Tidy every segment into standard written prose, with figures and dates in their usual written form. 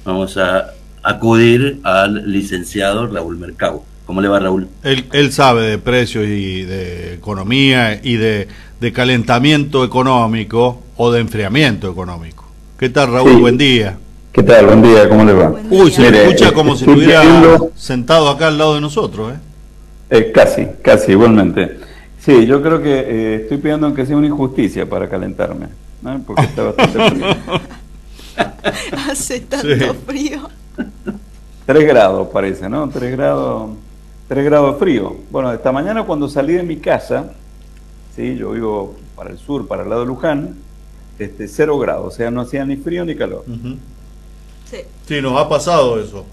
vamos a acudir al licenciado Raúl Mercado. ¿Cómo le va, Raúl? Él sabe de precios y de economía y de calentamiento económico o de enfriamiento económico. ¿Qué tal, Raúl? Sí. Buen día. ¿Qué tal? Buen día, ¿cómo le va? Uy, se Mire, le escucha como si estoy estuviera viendo, sentado acá al lado de nosotros, casi, igualmente. Sí, yo creo que estoy pidiendo que sea una injusticia para calentarme, ¿no? Porque está bastante frío. Hace tanto Sí. frío. 3 grados parece, ¿no? 3 grados frío. Bueno, esta mañana cuando salí de mi casa, sí, yo vivo para el sur, para el lado de Luján, 0 grados, o sea, no hacía ni frío ni calor, Sí. Sí, nos ha pasado eso.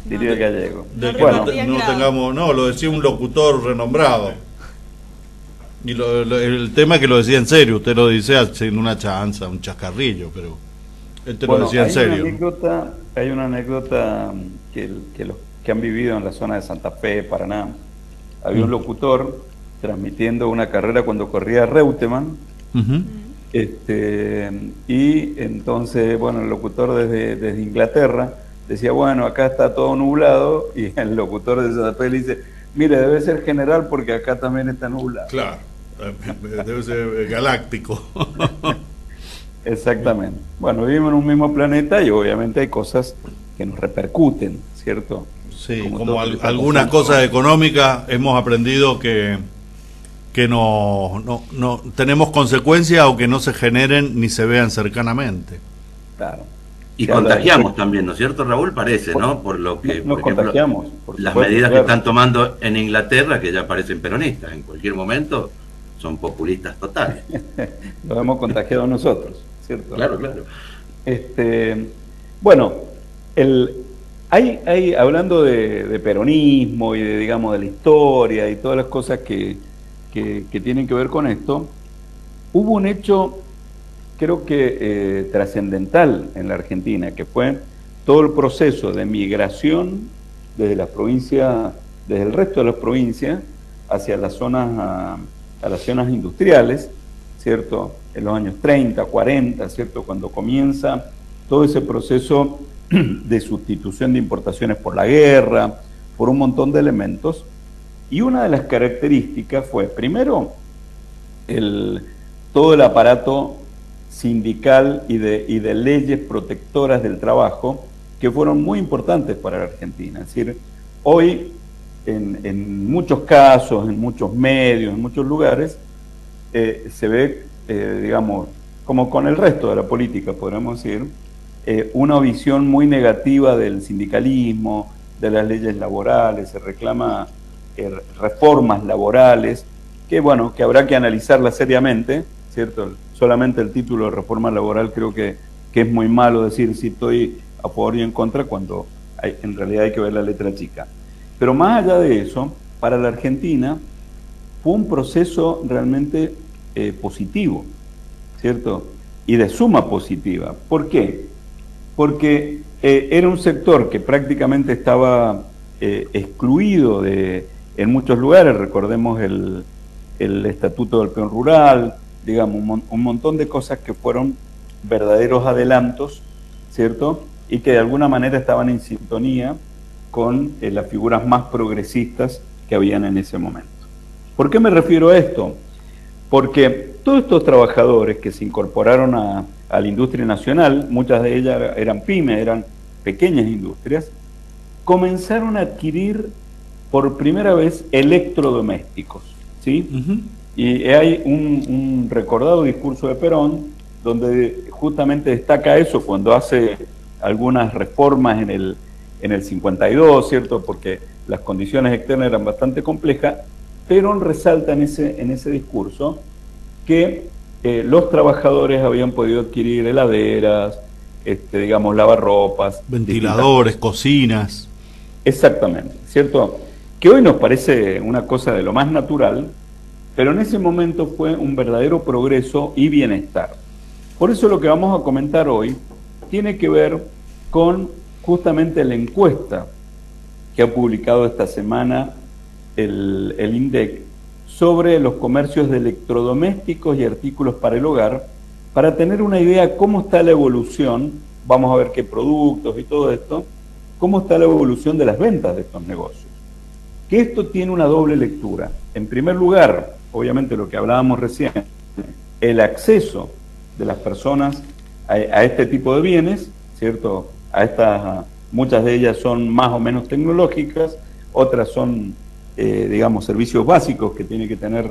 diría gallego. De que Bueno, no tengamos, no, lo decía un locutor renombrado. Y el tema es que lo decía en serio, usted lo dice haciendo una chanza, un chascarrillo, pero él te lo decía en serio. Hay una anécdota que los que han vivido en la zona de Santa Fe, Paraná, había un locutor transmitiendo una carrera cuando corría Reutemann, Ujú. y entonces, bueno, el locutor desde Inglaterra decía, bueno, acá está todo nublado, y el locutor de Santa Fe le dice, mire, debe ser general porque acá también está nublado. Claro, debe ser galáctico. Exactamente. Bueno, vivimos en un mismo planeta y obviamente hay cosas que nos repercuten, ¿cierto? Sí, Como como todo lo que está algunas pasando. cosas económicas hemos aprendido que no tenemos consecuencias aunque no se generen ni se vean cercanamente. Claro. Y Se habla de- contagiamos también, ¿no es cierto, Raúl? Parece, ¿no? Por lo que, Nos por ejemplo, contagiamos, por las supuesto, medidas que claro. están tomando en Inglaterra, que ya parecen peronistas, en cualquier momento son populistas totales. Lo hemos contagiado nosotros, ¿cierto? Claro, claro. Bueno, hablando de peronismo y digamos, de la historia y todas las cosas que tienen que ver con esto, hubo un hecho, creo que trascendental en la Argentina, que fue todo el proceso de migración desde las provincias, desde el resto de las provincias hacia las zonas, a las zonas industriales, ¿cierto? En los años 30, 40, ¿cierto? Cuando comienza todo ese proceso de sustitución de importaciones por la guerra, por un montón de elementos. Y una de las características fue, primero, todo el aparato sindical y de leyes protectoras del trabajo que fueron muy importantes para la Argentina. Es decir, hoy en muchos casos, en muchos medios, en muchos lugares, se ve, digamos, como con el resto de la política, podríamos decir, una visión muy negativa del sindicalismo, de las leyes laborales, se reclama reformas laborales, que bueno, que habrá que analizarlas seriamente, ¿cierto? Solamente el título de reforma laboral creo que es muy malo decir si estoy a favor y en contra cuando en realidad hay que ver la letra chica. Pero más allá de eso, para la Argentina fue un proceso realmente positivo, ¿cierto? Y de suma positiva. ¿Por qué? Porque era un sector que prácticamente estaba excluido en muchos lugares, recordemos el Estatuto del Peón Rural, digamos, un montón de cosas que fueron verdaderos adelantos, ¿cierto? Y que de alguna manera estaban en sintonía con las figuras más progresistas que habían en ese momento. ¿Por qué me refiero a esto? Porque todos estos trabajadores que se incorporaron a la industria nacional, muchas de ellas eran pymes, eran pequeñas industrias, comenzaron a adquirir por primera vez electrodomésticos, ¿sí? Uh-huh. Y hay un recordado discurso de Perón donde justamente destaca eso cuando hace algunas reformas en el 52, ¿cierto? Porque las condiciones externas eran bastante complejas. Perón resalta en ese discurso que los trabajadores habían podido adquirir heladeras, digamos, lavarropas, ventiladores, cocinas. Exactamente, ¿cierto? Que hoy nos parece una cosa de lo más natural, pero en ese momento fue un verdadero progreso y bienestar. Por eso lo que vamos a comentar hoy tiene que ver con justamente la encuesta que ha publicado esta semana el INDEC sobre los comercios de electrodomésticos y artículos para el hogar, para tener una idea cómo está la evolución vamos a ver qué productos y todo esto, cómo está la evolución de las ventas de estos negocios. Que esto tiene una doble lectura. En primer lugar, obviamente lo que hablábamos recién, el acceso de las personas a este tipo de bienes, ¿cierto? Muchas de ellas son más o menos tecnológicas, otras son, digamos, servicios básicos que tiene que tener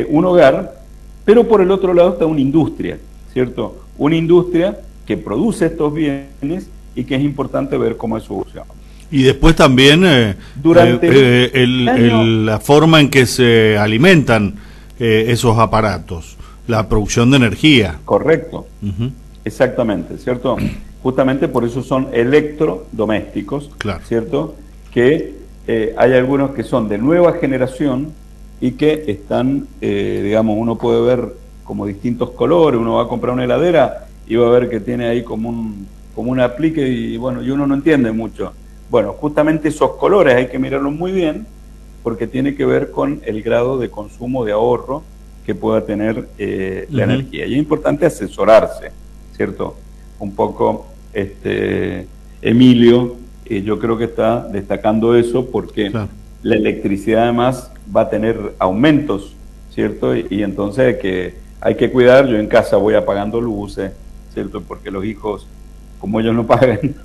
un hogar, pero por el otro lado está una industria, ¿cierto? Una industria que produce estos bienes y que es importante ver cómo es su evolución. Y después también la forma en que se alimentan esos aparatos, la producción de energía. Correcto, exactamente, ¿cierto? Justamente por eso son electrodomésticos, claro, ¿cierto? Que hay algunos que son de nueva generación y que están, digamos, uno puede ver como distintos colores, uno va a comprar una heladera y va a ver que tiene ahí como un aplique y bueno, y uno no entiende mucho. Bueno, justamente esos colores hay que mirarlos muy bien porque tiene que ver con el grado de consumo de ahorro que pueda tener la energía. Y es importante asesorarse, ¿cierto? Un poco, Emilio, yo creo que está destacando eso porque claro, la electricidad además va a tener aumentos, ¿cierto? Y entonces hay que cuidar. Yo en casa voy apagando luces, ¿cierto? Porque los hijos, como ellos no pagan,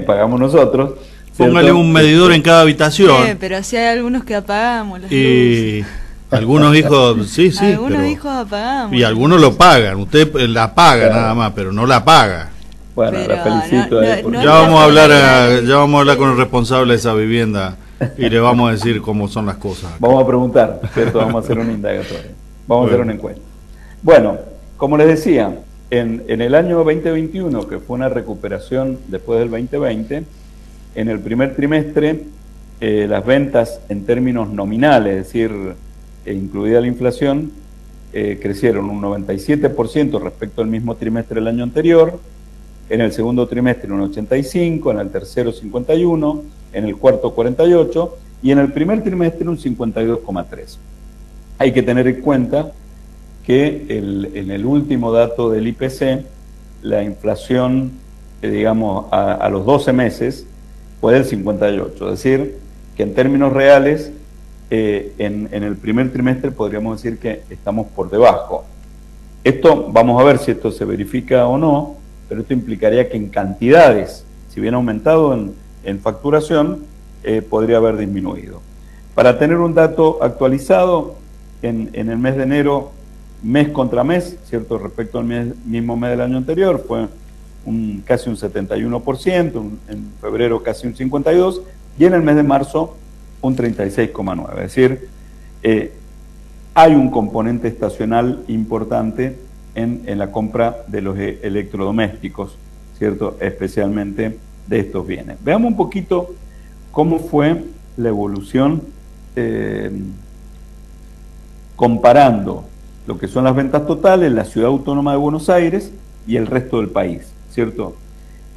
pagamos nosotros. Póngale un medidor en cada habitación. Pero si hay algunos que apagamos las luces. Algunos hijos, sí, algunos hijos apagamos. Y algunos lo pagan. Usted la paga nada más, pero no la paga. Bueno, la felicito. Ya vamos a hablar con el responsable de esa vivienda y le vamos a decir cómo son las cosas. Vamos a preguntar, ¿cierto? Vamos a hacer una indagatoria. Vamos a hacer una encuesta. Bueno, como les decía, en el año 2021, que fue una recuperación después del 2020, en el primer trimestre las ventas en términos nominales, es decir, incluida la inflación, crecieron un 97% respecto al mismo trimestre del año anterior, en el segundo trimestre un 85%, en el tercero 51%, en el cuarto 48% y en el primer trimestre un 52,3%. Hay que tener en cuenta que en el último dato del IPC, la inflación, digamos, a los 12 meses fue del 58%, es decir, que en términos reales, en el primer trimestre podríamos decir que estamos por debajo. Esto, vamos a ver si esto se verifica o no, pero esto implicaría que en cantidades, si bien ha aumentado en facturación, podría haber disminuido. Para tener un dato actualizado, en el mes de enero, mes contra mes, ¿cierto? Respecto al mismo mes del año anterior, fue casi un 71%, en febrero casi un 52%, y en el mes de marzo un 36,9%. Es decir, hay un componente estacional importante en la compra de los electrodomésticos, ¿cierto? Especialmente de estos bienes. Veamos un poquito cómo fue la evolución comparando lo que son las ventas totales en la Ciudad Autónoma de Buenos Aires y el resto del país, ¿cierto?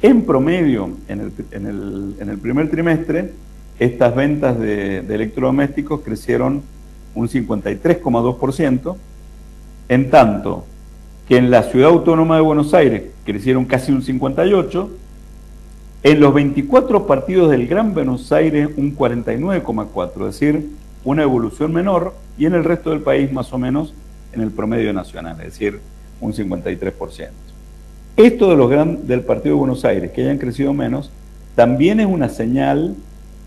En promedio, en el primer trimestre, estas ventas de electrodomésticos crecieron un 53,2%, en tanto que en la Ciudad Autónoma de Buenos Aires crecieron casi un 58%, en los 24 partidos del Gran Buenos Aires un 49,4%, es decir, una evolución menor, y en el resto del país más o menos en el promedio nacional, es decir, un 53%. Esto del partido de Buenos Aires, que hayan crecido menos, también es una señal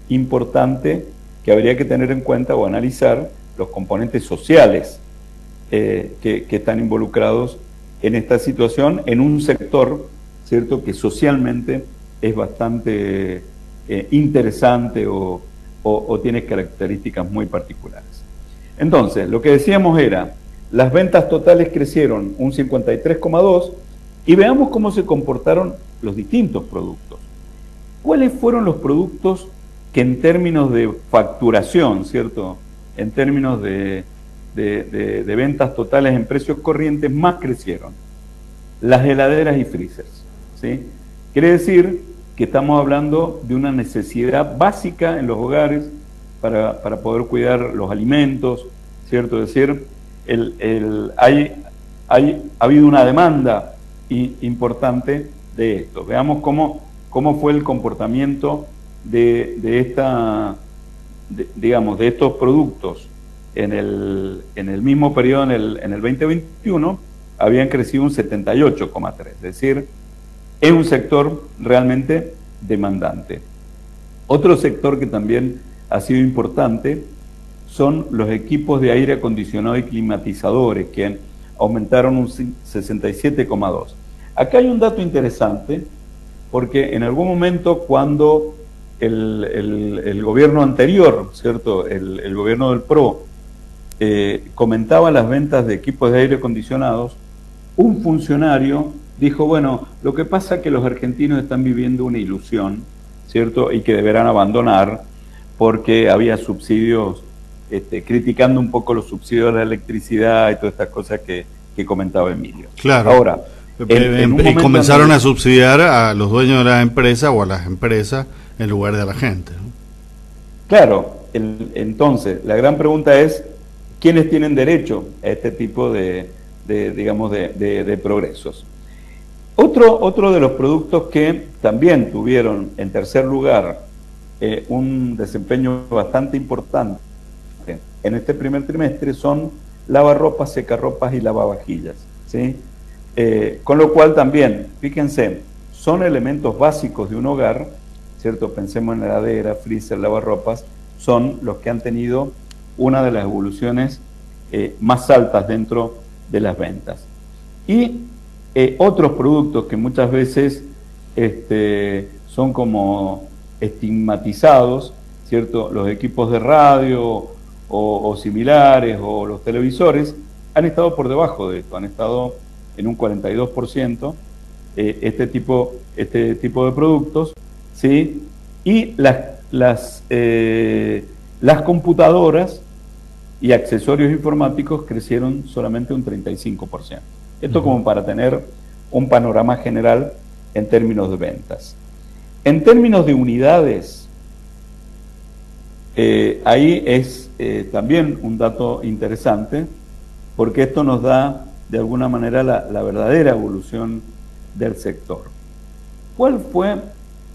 importante que habría que tener en cuenta o analizar los componentes sociales que están involucrados en esta situación, en un sector, ¿cierto?, que socialmente es bastante interesante o tiene características muy particulares. Entonces, lo que decíamos era, las ventas totales crecieron un 53,2%, y veamos cómo se comportaron los distintos productos. ¿Cuáles fueron los productos que en términos de facturación, ¿cierto?, en términos de ventas totales en precios corrientes más crecieron? Las heladeras y freezers, ¿sí? Quiere decir que estamos hablando de una necesidad básica en los hogares para poder cuidar los alimentos, ¿cierto? Es decir, ha habido una demanda importante de esto. Veamos cómo fue el comportamiento de estos productos en el mismo periodo, en el 2021, habían crecido un 78,3%. Es decir, es un sector realmente demandante. Otro sector que también ha sido importante son los equipos de aire acondicionado y climatizadores, que aumentaron un 67,2%. Acá hay un dato interesante, porque en algún momento cuando el gobierno anterior, ¿cierto?, el gobierno del PRO, comentaba las ventas de equipos de aire acondicionados, un funcionario dijo, bueno, lo que pasa es que los argentinos están viviendo una ilusión, ¿cierto?, y que deberán abandonar porque había subsidios, criticando un poco los subsidios de la electricidad y todas estas cosas que comentaba Emilio. Claro. Ahora, y comenzaron a subsidiar a los dueños de las empresas o a las empresas en lugar de a la gente, ¿no? Claro, entonces la gran pregunta es, ¿quiénes tienen derecho a este tipo de progresos? Otro de los productos que también tuvieron en tercer lugar un desempeño bastante importante en este primer trimestre son lavarropas, secarropas y lavavajillas, ¿sí? Con lo cual también, fíjense, son elementos básicos de un hogar, ¿cierto? Pensemos en heladera, freezer, lavarropas, son los que han tenido una de las evoluciones más altas dentro de las ventas. Y otros productos que muchas veces son como estigmatizados, ¿cierto? Los equipos de radio o similares, o los televisores, han estado por debajo de esto, han estado en un 42%, este tipo de productos, ¿sí? Y las computadoras y accesorios informáticos crecieron solamente un 35%. Esto como para tener un panorama general en términos de ventas. En términos de unidades, ahí es también un dato interesante, porque esto nos da de alguna manera la verdadera evolución del sector. ¿Cuál fue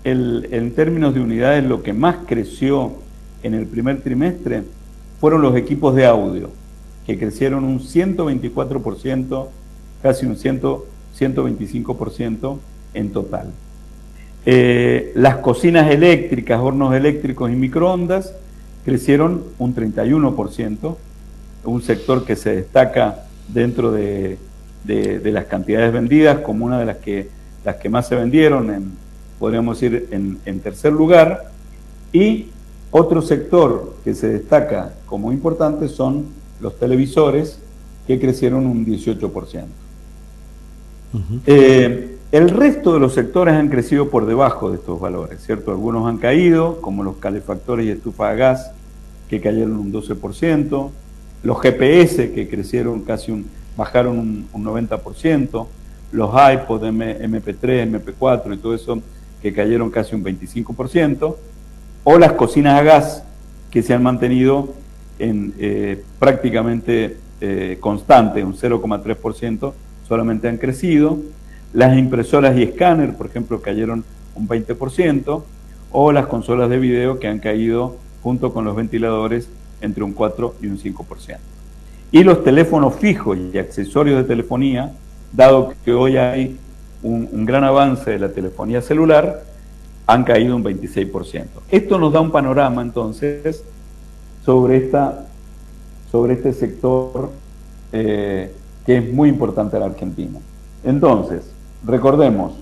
en términos de unidades lo que más creció en el primer trimestre? Fueron los equipos de audio, que crecieron un 124%, casi un 125% en total. Las cocinas eléctricas, hornos eléctricos y microondas crecieron un 31%, un sector que se destaca dentro de las cantidades vendidas como una de las que más se vendieron, podríamos decir, en tercer lugar. Y otro sector que se destaca como importante son los televisores, que crecieron un 18%. El resto de los sectores han crecido por debajo de estos valores, ¿cierto? Algunos han caído, como los calefactores y estufas a gas, que cayeron un 12%, los GPS, que crecieron bajaron un 90%, los iPod, MP3, MP4 y todo eso, que cayeron casi un 25%, o las cocinas a gas, que se han mantenido prácticamente constante, un 0,3%, solamente han crecido. Las impresoras y escáner, por ejemplo, cayeron un 20%, o las consolas de video, que han caído junto con los ventiladores entre un 4 y un 5%. Y los teléfonos fijos y accesorios de telefonía, dado que hoy hay un gran avance de la telefonía celular, han caído un 26%. Esto nos da un panorama, entonces, sobre este sector que es muy importante en la Argentina. Entonces, recordemos,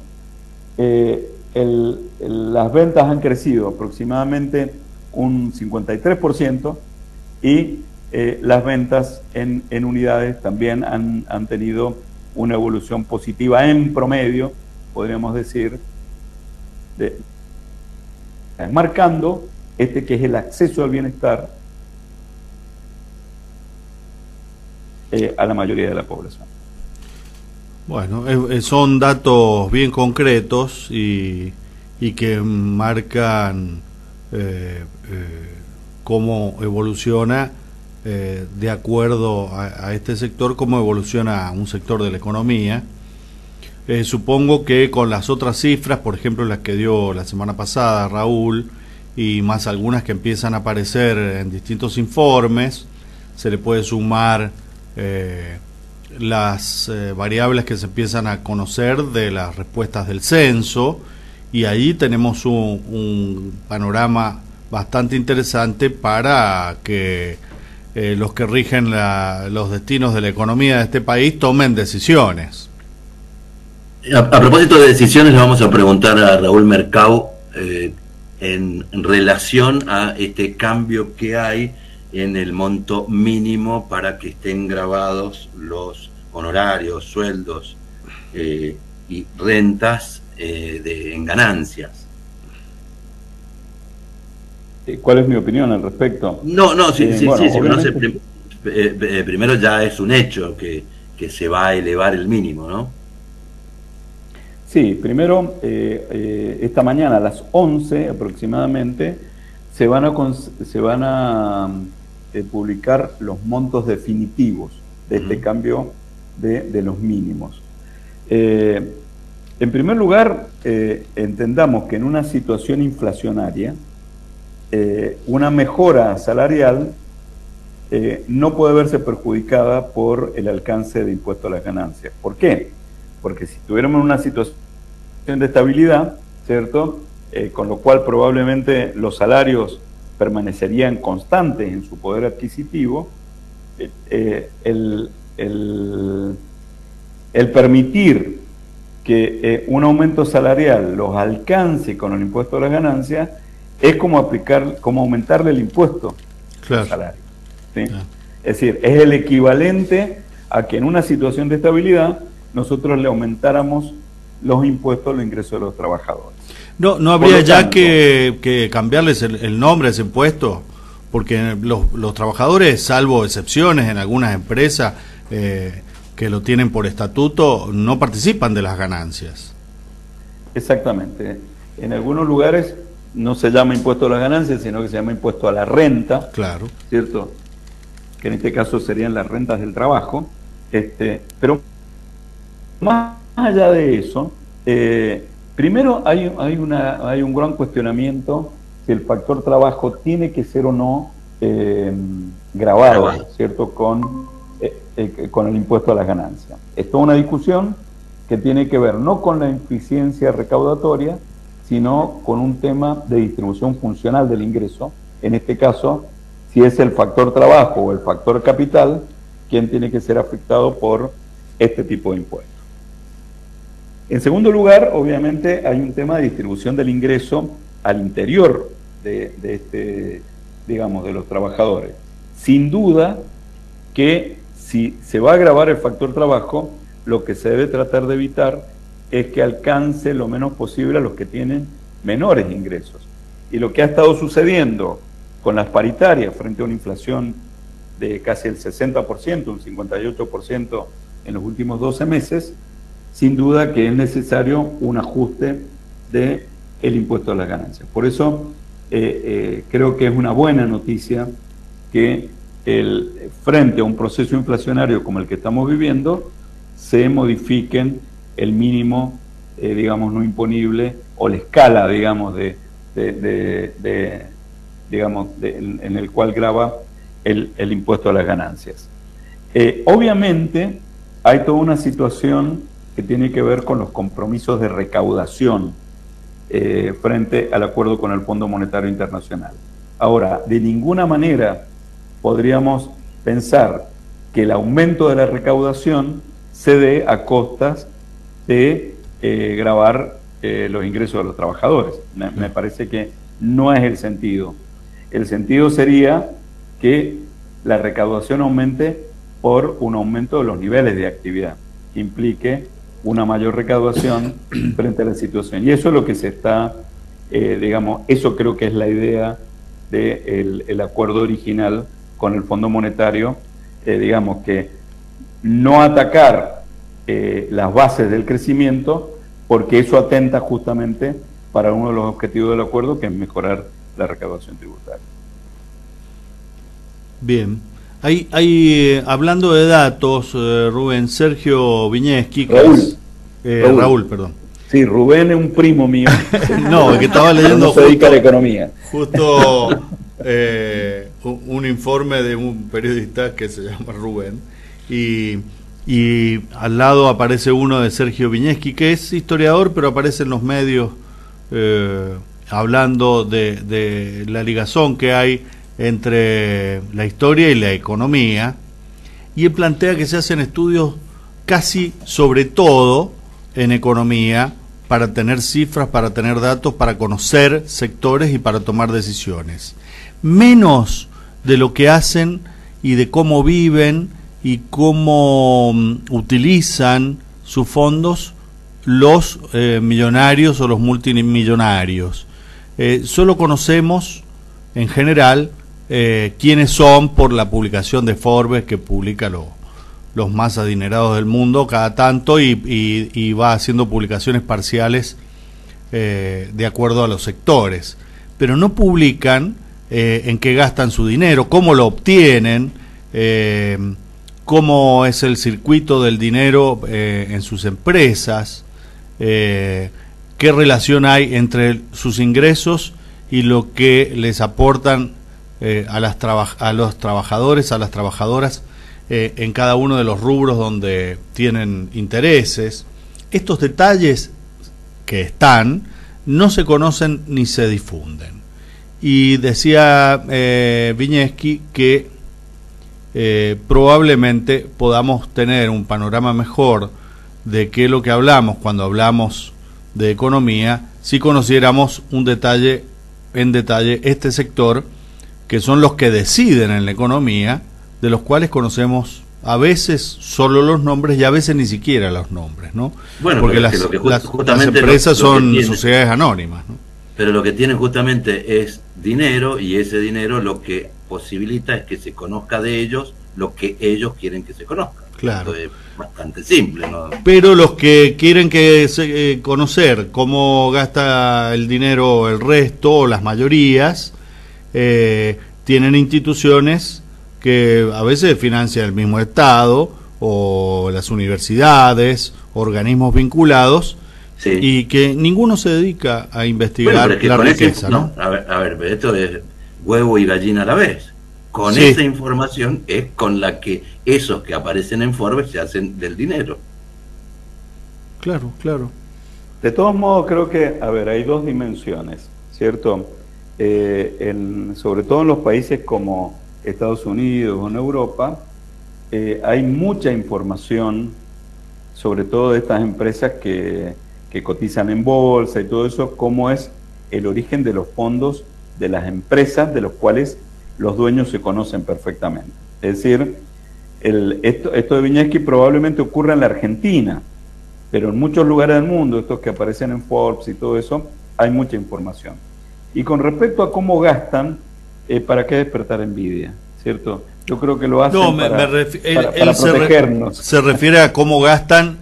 las ventas han crecido aproximadamente un 53%, y las ventas en unidades también han tenido una evolución positiva en promedio, podríamos decir, marcando que es el acceso al bienestar a la mayoría de la población. Bueno, son datos bien concretos y que marcan cómo evoluciona, de acuerdo a este sector, cómo evoluciona un sector de la economía. supongo que con las otras cifras, por ejemplo las que dio la semana pasada Raúl, y más algunas que empiezan a aparecer en distintos informes, se le puede sumar las variables que se empiezan a conocer de las respuestas del censo, y ahí tenemos un panorama bastante interesante para que los que rigen los destinos de la economía de este país tomen decisiones. A propósito de decisiones, le vamos a preguntar a Raúl Mercado en relación a este cambio que hay en el monto mínimo para que estén grabados los honorarios, sueldos y rentas en ganancias. ¿Cuál es mi opinión al respecto? Primero ya es un hecho que se va a elevar el mínimo, ¿no? Sí, primero, esta mañana a las 11 aproximadamente se van a publicar los montos definitivos de este cambio de los mínimos. En primer lugar, entendamos que en una situación inflacionaria, una mejora salarial no puede verse perjudicada por el alcance de impuesto a las ganancias. ¿Por qué? Porque si tuviéramos una situación de estabilidad, ¿cierto? Con lo cual probablemente los salarios permanecerían constantes en su poder adquisitivo, el permitir que un aumento salarial los alcance con el impuesto a las ganancias es como aumentarle el impuesto al salario, ¿sí? Claro. Es decir, es el equivalente a que en una situación de estabilidad nosotros le aumentáramos los impuestos a los ingresos de los trabajadores. No habría ya que cambiarles el nombre a ese impuesto, porque los trabajadores, salvo excepciones en algunas empresas que lo tienen por estatuto, no participan de las ganancias. Exactamente. En algunos lugares no se llama impuesto a las ganancias, sino que se llama impuesto a la renta. Claro. ¿Cierto? Que en este caso serían las rentas del trabajo. Pero más allá de eso, primero hay un gran cuestionamiento si el factor trabajo tiene que ser o no grabado, ¿cierto? Con el impuesto a las ganancias. Es toda una discusión que tiene que ver no con la eficiencia recaudatoria, sino con un tema de distribución funcional del ingreso. En este caso, si es el factor trabajo o el factor capital quien tiene que ser afectado por este tipo de impuestos. En segundo lugar, obviamente, hay un tema de distribución del ingreso al interior de los trabajadores. Sin duda que si se va a agravar el factor trabajo, lo que se debe tratar de evitar es que alcance lo menos posible a los que tienen menores ingresos. Y lo que ha estado sucediendo con las paritarias frente a una inflación de casi el 60%, un 58% en los últimos 12 meses, sin duda que es necesario un ajuste del impuesto a las ganancias. Por eso creo que es una buena noticia que frente a un proceso inflacionario como el que estamos viviendo, se modifiquen el mínimo, no imponible, o la escala, en el cual grava el impuesto a las ganancias. Obviamente, hay toda una situación que tiene que ver con los compromisos de recaudación frente al acuerdo con el Fondo Monetario Internacional. Ahora, de ninguna manera podríamos pensar que el aumento de la recaudación se dé a costas de gravar los ingresos de los trabajadores. Me parece que no es el sentido. El sentido sería que la recaudación aumente por un aumento de los niveles de actividad, que implique una mayor recaudación frente a la situación. Y eso es lo que se está, eso creo que es la idea del acuerdo original con el Fondo Monetario, que no atacar las bases del crecimiento, porque eso atenta justamente para uno de los objetivos del acuerdo, que es mejorar la recaudación tributaria. Bien. Hablando de datos, Rubén, Sergio Viñeski, Raúl, perdón. Sí, Rubén es un primo mío. No, es que estaba leyendo no se dedica a la economía. Justo un informe de un periodista que se llama Rubén, y al lado aparece uno de Sergio Viñeski, que es historiador, pero aparece en los medios hablando de la ligazón que hay entre la historia y la economía, y él plantea que se hacen estudios casi sobre todo en economía para tener cifras, para tener datos, para conocer sectores y para tomar decisiones. Menos de lo que hacen y de cómo viven y cómo utilizan sus fondos los millonarios o los multimillonarios. Solo conocemos en general quiénes son por la publicación de Forbes, que publica los más adinerados del mundo cada tanto, y va haciendo publicaciones parciales de acuerdo a los sectores, pero no publican en qué gastan su dinero, cómo lo obtienen, cómo es el circuito del dinero en sus empresas, qué relación hay entre sus ingresos y lo que les aportan a los trabajadores, a las trabajadoras, en cada uno de los rubros donde tienen intereses. Estos detalles que están no se conocen ni se difunden. Y decía Viñeski que probablemente podamos tener un panorama mejor de qué es lo que hablamos cuando hablamos de economía, si conociéramos en detalle este sector, que son los que deciden en la economía, de los cuales conocemos a veces solo los nombres y a veces ni siquiera los nombres, ¿no? Bueno, porque las empresas son sociedades anónimas, ¿no? Pero lo que tienen justamente es dinero, y ese dinero lo que posibilita es que se conozca de ellos lo que ellos quieren que se conozca. Claro. Esto es bastante simple, ¿no? Pero los que quieren conocer cómo gasta el dinero el resto o las mayorías, tienen instituciones que a veces financia el mismo Estado o las universidades, organismos vinculados, sí, y que ninguno se dedica a investigar la riqueza, ¿no? A ver, pero esto es huevo y gallina a la vez. Con sí, esa información es con la que esos que aparecen en Forbes se hacen del dinero. Claro, claro. De todos modos, creo que, hay dos dimensiones, ¿cierto? Sobre todo en los países como Estados Unidos o en Europa, hay mucha información, sobre todo de estas empresas que cotizan en bolsa y todo eso, cómo es el origen de los fondos de las empresas, de los cuales los dueños se conocen perfectamente. Es decir, esto de Viñeski probablemente ocurra en la Argentina, pero en muchos lugares del mundo, estos que aparecen en Forbes y todo eso, hay mucha información. Y con respecto a cómo gastan, ¿para qué despertar envidia? ¿Cierto? Yo creo que lo hacen para protegernos. Se refiere a cómo gastan,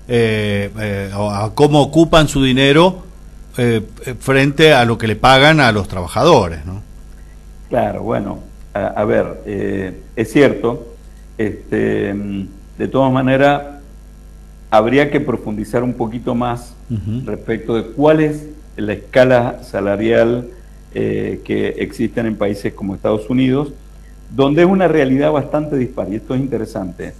a cómo ocupan su dinero frente a lo que le pagan a los trabajadores, ¿no? Claro, bueno, es cierto, de todas maneras, habría que profundizar un poquito más respecto de cuál es la escala salarial que existen en países como Estados Unidos, donde es una realidad bastante dispar, y esto es interesante.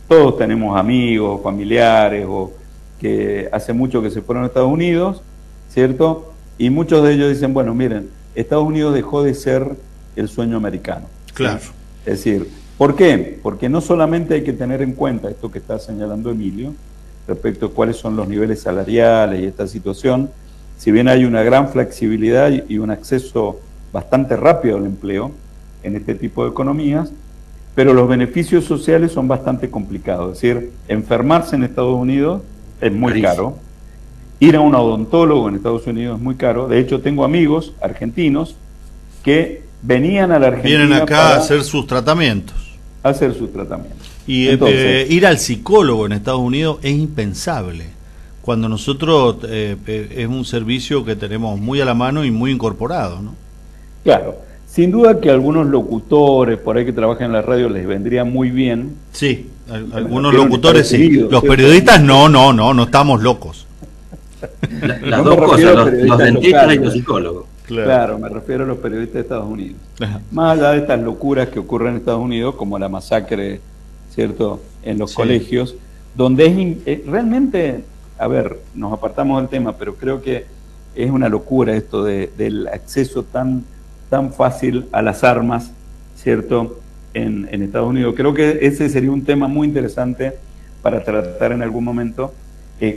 Todos tenemos amigos, familiares, o que hace mucho que se fueron a Estados Unidos, ¿cierto? Y muchos de ellos dicen, bueno, miren, Estados Unidos dejó de ser el sueño americano. Claro. ¿Sí? Es decir, ¿por qué? Porque no solamente hay que tener en cuenta esto que está señalando Emilio, respecto a cuáles son los niveles salariales y esta situación, si bien hay una gran flexibilidad y un acceso bastante rápido al empleo en este tipo de economías, pero los beneficios sociales son bastante complicados. Es decir, enfermarse en Estados Unidos es muy caro, ir a un odontólogo en Estados Unidos es muy caro. De hecho, tengo amigos argentinos que venían a la Argentina. Vienen acá a hacer sus tratamientos. Y entonces, ir al psicólogo en Estados Unidos es impensable, cuando nosotros es un servicio que tenemos muy a la mano y muy incorporado, ¿no? Claro, Sin duda que algunos locutores por ahí que trabajan en la radio les vendría muy bien. Sí, algunos locutores sí. Los periodistas no estamos locos. Las dos cosas, los dentistas y los psicólogos. Claro, me refiero a los periodistas de Estados Unidos. Más allá de estas locuras que ocurren en Estados Unidos, como la masacre, ¿cierto?, en los colegios, donde es realmente, a ver, nos apartamos del tema, pero creo que es una locura esto del acceso tan fácil a las armas, ¿cierto?, en Estados Unidos. Creo que ese sería un tema muy interesante para tratar en algún momento.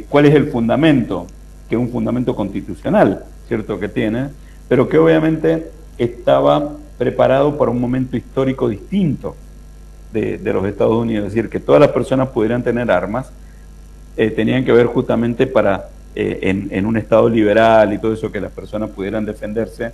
¿Cuál es el fundamento? Que es un fundamento constitucional, ¿cierto?, que tiene, pero que obviamente estaba preparado para un momento histórico distinto de los Estados Unidos. Es decir, que todas las personas pudieran tener armas, tenían que ver justamente para, en un Estado liberal y todo eso, que las personas pudieran defenderse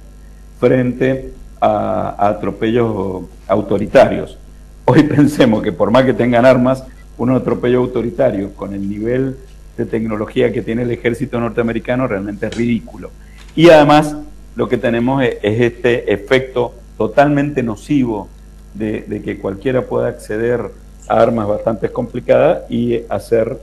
frente a atropellos autoritarios. Hoy pensemos que por más que tengan armas, un atropello autoritario con el nivel de tecnología que tiene el ejército norteamericano realmente es ridículo. Y además lo que tenemos es este efecto totalmente nocivo de que cualquiera pueda acceder a armas bastante complicadas y hacer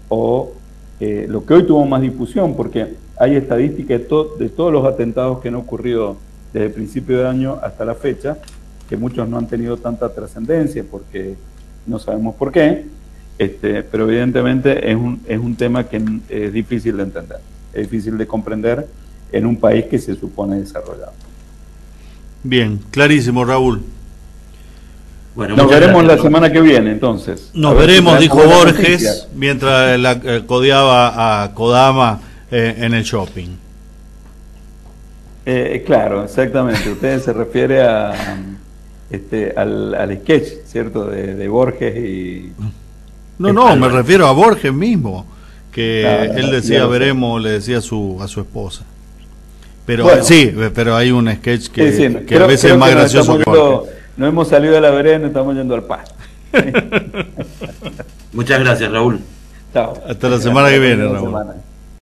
lo que hoy tuvo más difusión, porque hay estadísticas de todos los atentados que han ocurrido desde el principio de año hasta la fecha, que muchos no han tenido tanta trascendencia porque no sabemos por qué, pero evidentemente es un tema que es difícil de entender, es difícil de comprender en un país que se supone desarrollado. Bien, clarísimo, Raúl. Bueno, nos veremos la semana que viene, entonces. Nos veremos, dijo Borges, noticia, mientras codeaba a Kodama en el shopping. Claro, exactamente. Usted se refiere al sketch, ¿cierto? De Borges y... No, me refiero a Borges mismo, que él decía, veremos, le decía a su esposa. Pero bueno, sí, pero hay un sketch que a veces es más gracioso que Borges. No hemos salido de la vereda, nos estamos yendo al pasto. Muchas gracias, Raúl. Chao. Hasta la semana que viene, Raúl.